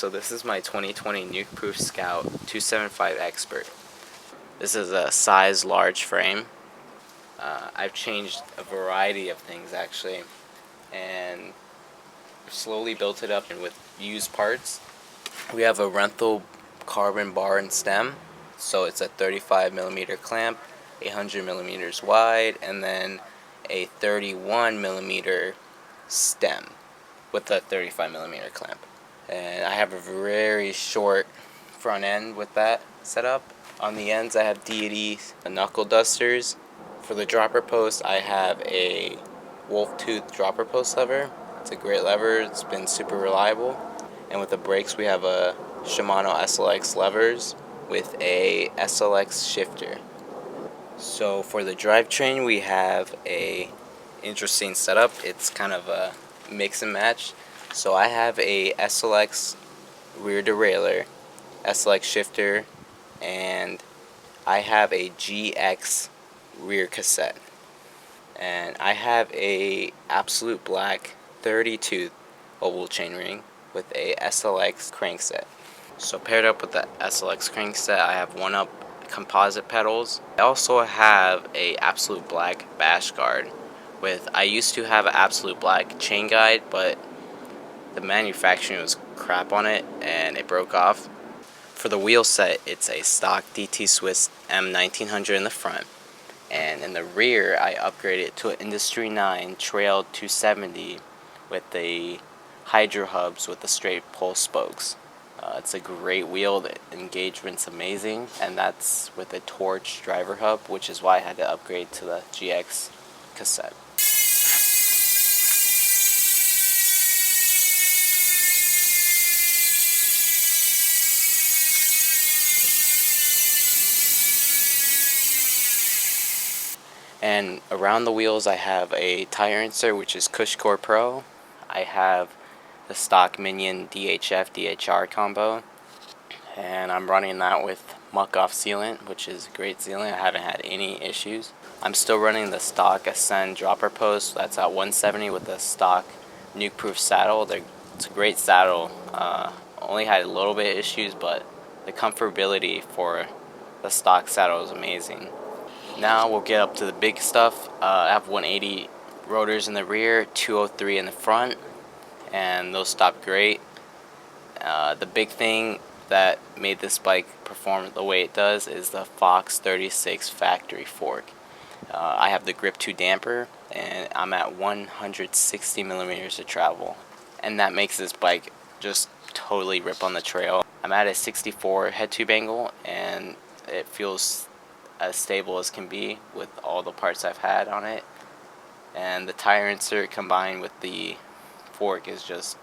So this is my 2020 Nukeproof Scout 275 Expert. This is a size large frame. I've changed a variety of things actually, and slowly built it up with used parts. We have a Renthal carbon bar and stem, so it's a 35mm clamp, 100mm wide, and then a 31mm stem with a 35mm clamp. And I have a very short front end with that setup. On the ends I have Deity Knuckledusters. For the dropper post I have a Wolftooth dropper post lever. It's a great lever, it's been super reliable. And with the brakes we have a Shimano SLX levers with a SLX shifter. So for the drivetrain we have a interesting setup. It's kind of a mix and match. So I have a SLX rear derailleur, SLX shifter, and I have a GX rear cassette. And I have a AbsoluteBLACK 30-tooth oval chainring with a SLX crankset. So paired up with the SLX crankset, I have one-up composite pedals. I also have a AbsoluteBLACK bash guard with, I used to have an AbsoluteBLACK chain guide, but the manufacturing was crap on it and it broke off. For the wheel set, it's a stock DT Swiss M1900 in the front, and in the rear I upgraded it to an Industry 9 Trail 270 with the Hydra hubs with the straight pull spokes. It's a great wheel, the engagement's amazing, and that's with a torch driver hub, which is why I had to upgrade to the GX cassette. And around the wheels I have a tire insert, which is CushCore Pro. I have the stock Minion DHF DHR combo, and I'm running that with MucOff sealant, which is a great sealant. I haven't had any issues. I'm still running the stock Ascend dropper post. That's at 170 with the stock Nukeproof saddle. It's a great saddle. Only had a little bit of issues, but the comfortability for the stock saddle is amazing. Now we'll get up to the big stuff. I have 180 rotors in the rear, 203 in the front, and those stop great. The big thing that made this bike perform the way it does is the Fox 36 factory fork. I have the Grip 2 damper, and I'm at 160mm of travel, and that makes this bike just totally rip on the trail. I'm at a 64 head tube angle, and it feels as stable as can be with all the parts I've had on it, and the tire insert combined with the fork is just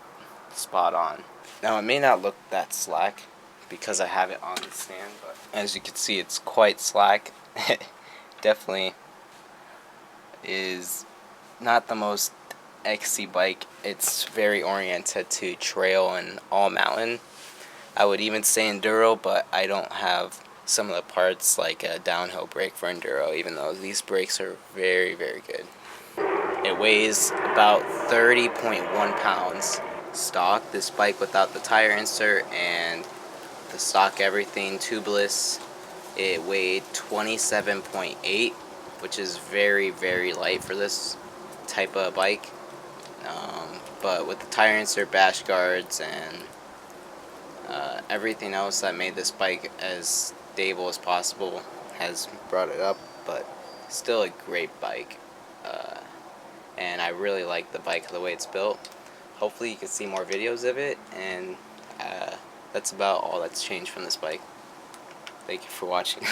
spot on. Now it may not look that slack because I have it on the stand, but as you can see it's quite slack. Definitely is not the most XC bike. It's very oriented to trail and all mountain. I would even say enduro, but I don't have some of the parts like a downhill brake for enduro, even though these brakes are very, very good. It weighs about 30.1 pounds stock, this bike without the tire insert and the stock everything tubeless. It weighed 27.8, which is very, very light for this type of bike. But with the tire insert, bash guards, and everything else that made this bike as stable as possible has brought it up, but still a great bike. And I really like the bike the way it's built. Hopefully you can see more videos of it, and that's about all that's changed from this bike. Thank you for watching.